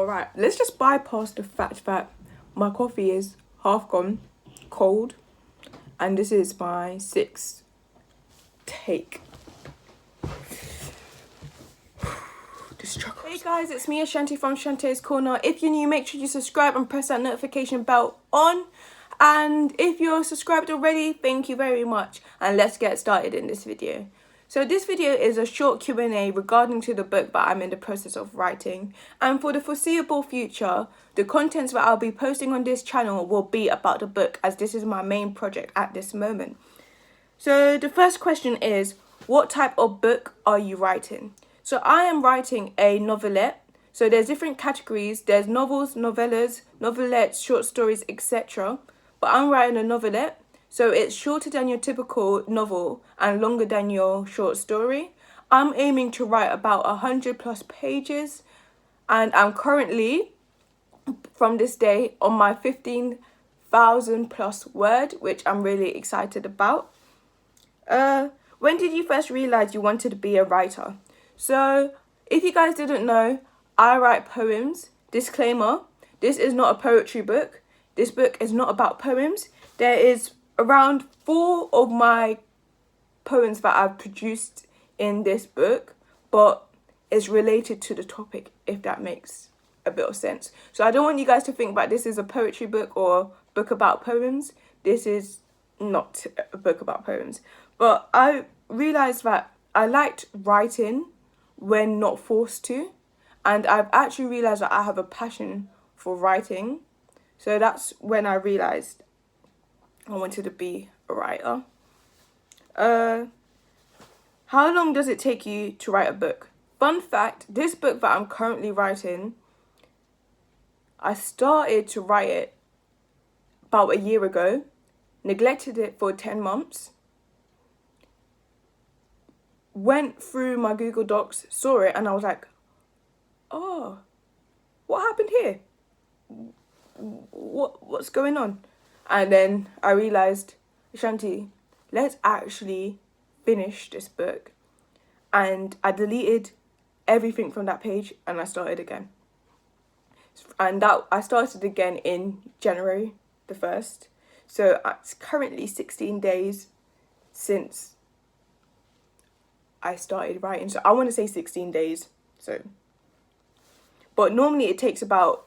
Alright, let's just bypass the fact that my coffee is half gone, cold, and this is my 6th take. The struggle. Hey guys, it's me, Shanta from Shanta's Corner. If you're new, make sure you subscribe and press that notification bell on. And if you're subscribed already, thank you very much. And let's get started in this video. So this video is a short Q&A regarding to the book that I'm in the process of writing. And for the foreseeable future, the contents that I'll be posting on this channel will be about the book, as this is my main project at this moment. So the first question is, what type of book are you writing? So I am writing a novelette. So there's different categories. There's novels, novellas, novelettes, short stories, etc. But I'm writing a novelette. So it's shorter than your typical novel and longer than your short story. I'm aiming to write about 100+ pages. And I'm currently, from this day, on my 15,000+ word, which I'm really excited about. When did you first realize you wanted to be a writer? So, if you guys didn't know, I write poems. Disclaimer, this is not a poetry book. This book is not about poems. There is around 4 of my poems that I've produced in this book, but it's related to the topic, if that makes a bit of sense. So I don't want you guys to think that this is a poetry book or book about poems. This is not a book about poems. But I realised that I liked writing when not forced to. And I've actually realised that I have a passion for writing. So that's when I realised I wanted to be a writer. How long does it take you to write a book? Fun fact, this book that I'm currently writing, I started to write it about a year ago, neglected it for 10 months, went through my Google Docs, saw it, and I was like, oh, what happened here? What's going on? And then I realised, Shanti, let's actually finish this book. And I deleted everything from that page and I started again. And that I started again in January the 1st. So it's currently 16 days since I started writing. So I want to say 16 days. But normally it takes about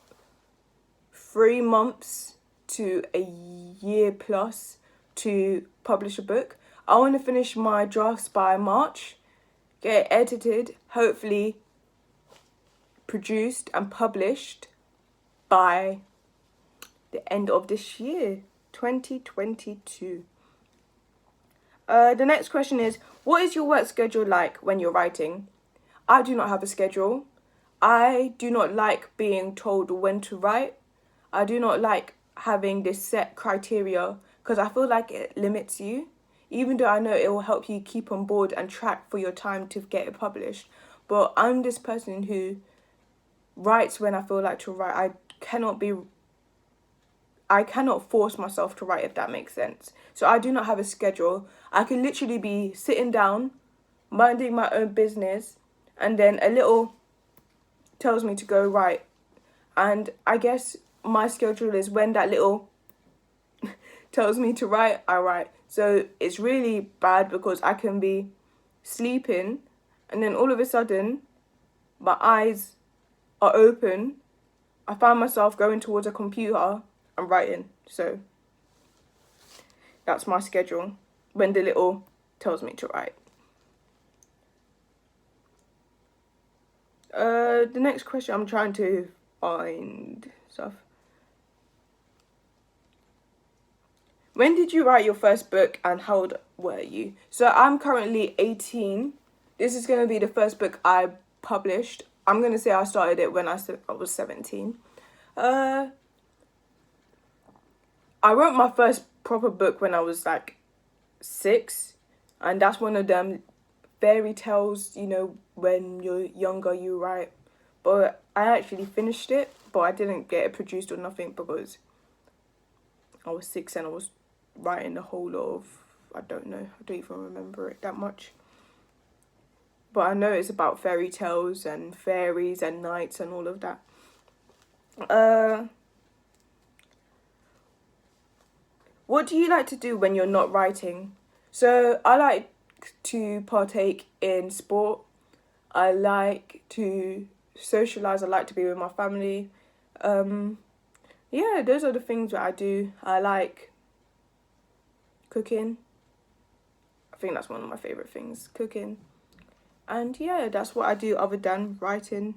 3 months to a year plus to publish a book. I want to finish my drafts by March, get it edited, hopefully produced and published by the end of this year, 2022. The next question is, what is your work schedule like when you're writing? I do not have a schedule. I do not like being told when to write. I do not like having this set criteria because I feel like it limits you, even though I know it will help you keep on board and track for your time to get it published. But I'm this person who writes when I feel like to write. I cannot force myself to write, if that makes sense. So I do not have a schedule. I can literally be sitting down, minding my own business, and then a little tells me to go write. And I guess my schedule is when that little tells me to write, I write. So it's really bad because I can be sleeping and then all of a sudden my eyes are open. I find myself going towards a computer and writing. So that's my schedule when the little tells me to write. The next question, I'm trying to find stuff. When did you write your first book and how old were you? So I'm currently 18. This is going to be the first book I published. I'm going to say I started it when I was 17. I wrote my first proper book when I was like 6. And that's one of them fairy tales, you know, when you're younger you write. But I actually finished it, but I didn't get it produced or nothing because I was 6 and I was writing a whole lot of, I don't even remember it that much. But I know it's about fairy tales and fairies and knights and all of that. Uh, what do you like to do when you're not writing? So I like to partake in sport. I like to socialize. I like to be with my family. Um, yeah, those are the things that I do. I like cooking. I think that's one of my favorite things, cooking. And yeah, that's what I do other than writing.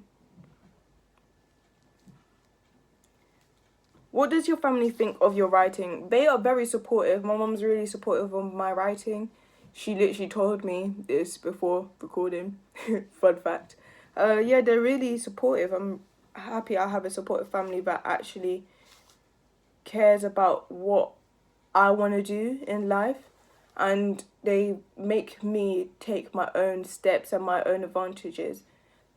What does your family think of your writing? They are very supportive. My mom's really supportive of my writing. She literally told me this before recording. Fun fact. Yeah, they're really supportive. I'm happy I have a supportive family that actually cares about what I want to do in life, and they make me take my own steps and my own advantages,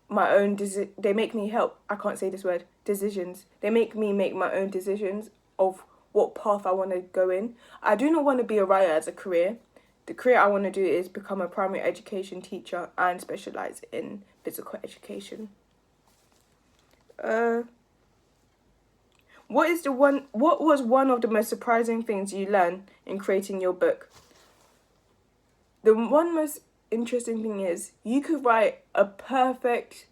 they make me help, I can't say this word, decisions. They make me make my own decisions of what path I want to go in. I do not want to be a writer as a career. The career I want to do is become a primary education teacher and specialize in physical education. What was one of the most surprising things you learned in creating your book? The one most interesting thing is you could write a perfect,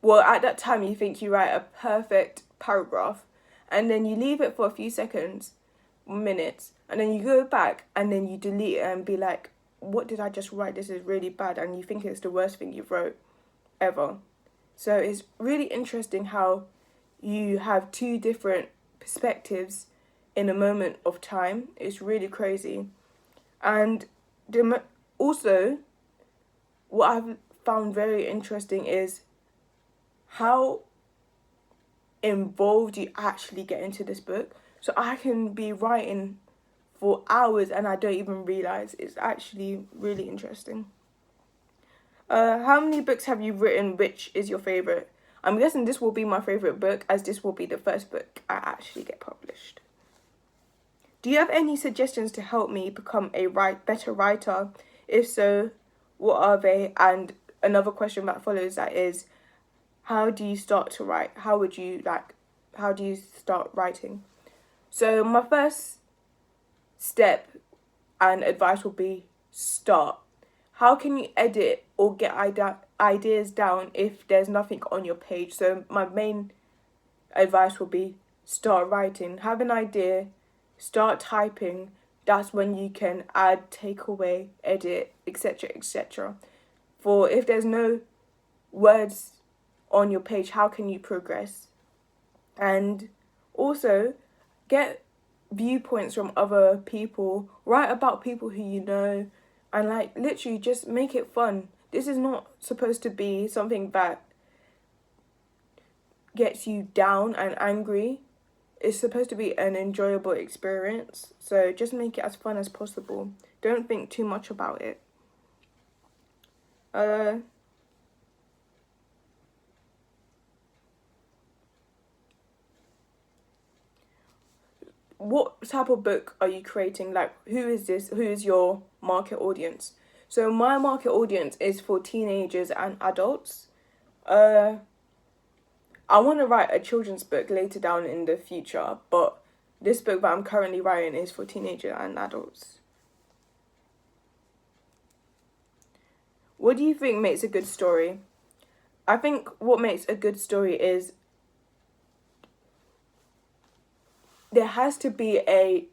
well, at that time you think you write a perfect paragraph, and then you leave it for a few seconds, minutes, and then you go back and then you delete it and be like, what did I just write? This is really bad. And you think it's the worst thing you've wrote ever. So it's really interesting how you have two different perspectives in a moment of time. It's really crazy. And also, what I've found very interesting is how involved you actually get into this book. So I can be writing for hours and I don't even realize. It's actually really interesting. How many books have you written? Which is your favorite? I'm guessing this will be my favorite book, as this will be the first book I actually get published. Do you have any suggestions to help me become a better writer? If so, what are they? And another question that follows that is, how do you start to write? How do you start writing? So my first step and advice will be start. How can you edit or get ideas down if there's nothing on your page? So my main advice will be start writing. Have an idea, start typing. That's when you can add, take away, edit, etc., etc. For if there's no words on your page, how can you progress? And also get viewpoints from other people. Write about people who you know, and like literally just make it fun. This is not supposed to be something that gets you down and angry. It's supposed to be an enjoyable experience. So just make it as fun as possible. Don't think too much about it. What type of book are you creating? Like, who is this? Who is your market audience? So my market audience is for teenagers and adults. I want to write a children's book later down in the future, but this book that I'm currently writing is for teenagers and adults. What do you think makes a good story? I think what makes a good story is there has to be a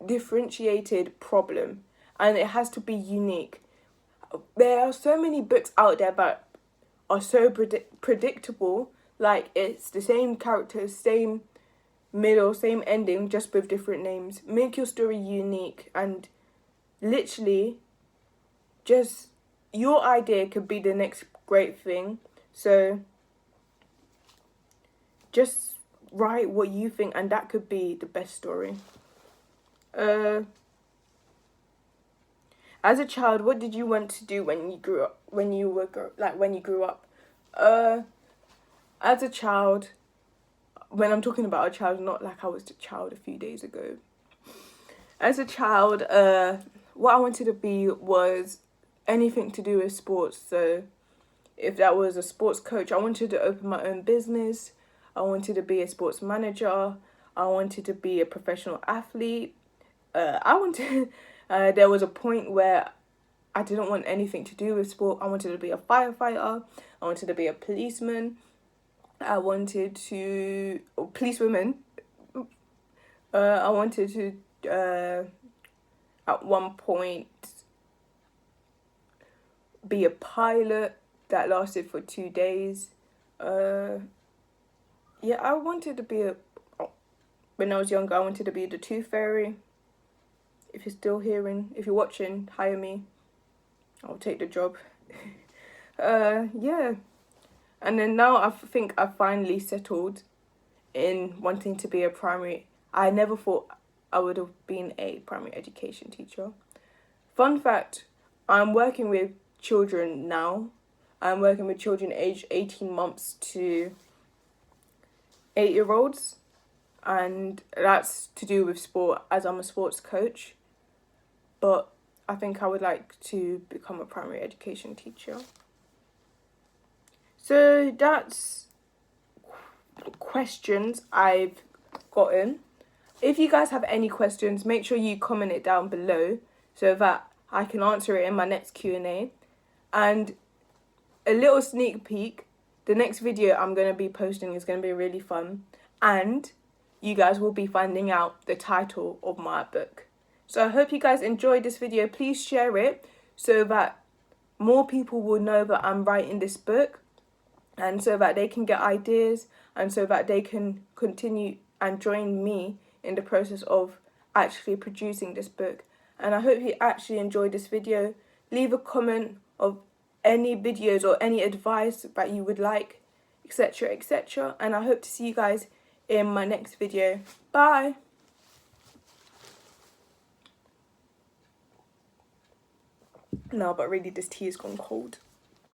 differentiated problem and it has to be unique. There are so many books out there that are so predictable, like it's the same characters, same middle, same ending, just with different names. Make your story unique and literally just your idea could be the next great thing. So just write what you think and that could be the best story. As a child, what did you want to do when you grew up? When you grew up? As a child, when I'm talking about a child, not like I was a child a few days ago. As a child, what I wanted to be was anything to do with sports. So if that was a sports coach, I wanted to open my own business. I wanted to be a sports manager. I wanted to be a professional athlete. I wanted. There was a point where I didn't want anything to do with sport. I wanted to be a firefighter. I wanted to be a policeman. I wanted to policewoman. I wanted to at one point be a pilot. That lasted for 2 days. Yeah, I wanted to be when I was younger, I wanted to be the tooth fairy. If you're still hearing, if you're watching, hire me. I'll take the job. Yeah. And then now I think I've finally settled in wanting to be a primary. I never thought I would have been a primary education teacher. Fun fact, I'm working with children now. I'm working with children aged 18 months to 8-year-olds. And that's to do with sport, as I'm a sports coach. But I think I would like to become a primary education teacher. So that's questions I've gotten. If you guys have any questions, make sure you comment it down below so that I can answer it in my next Q&A. And a little sneak peek, the next video I'm going to be posting is going to be really fun. And you guys will be finding out the title of my book. So I hope you guys enjoyed this video. Please share it so that more people will know that I'm writing this book, and so that they can get ideas, and so that they can continue and join me in the process of actually producing this book. And I hope you actually enjoyed this video. Leave a comment of any videos or any advice that you would like, etc, etc. And I hope to see you guys in my next video. Bye. No, but really this tea has gone cold.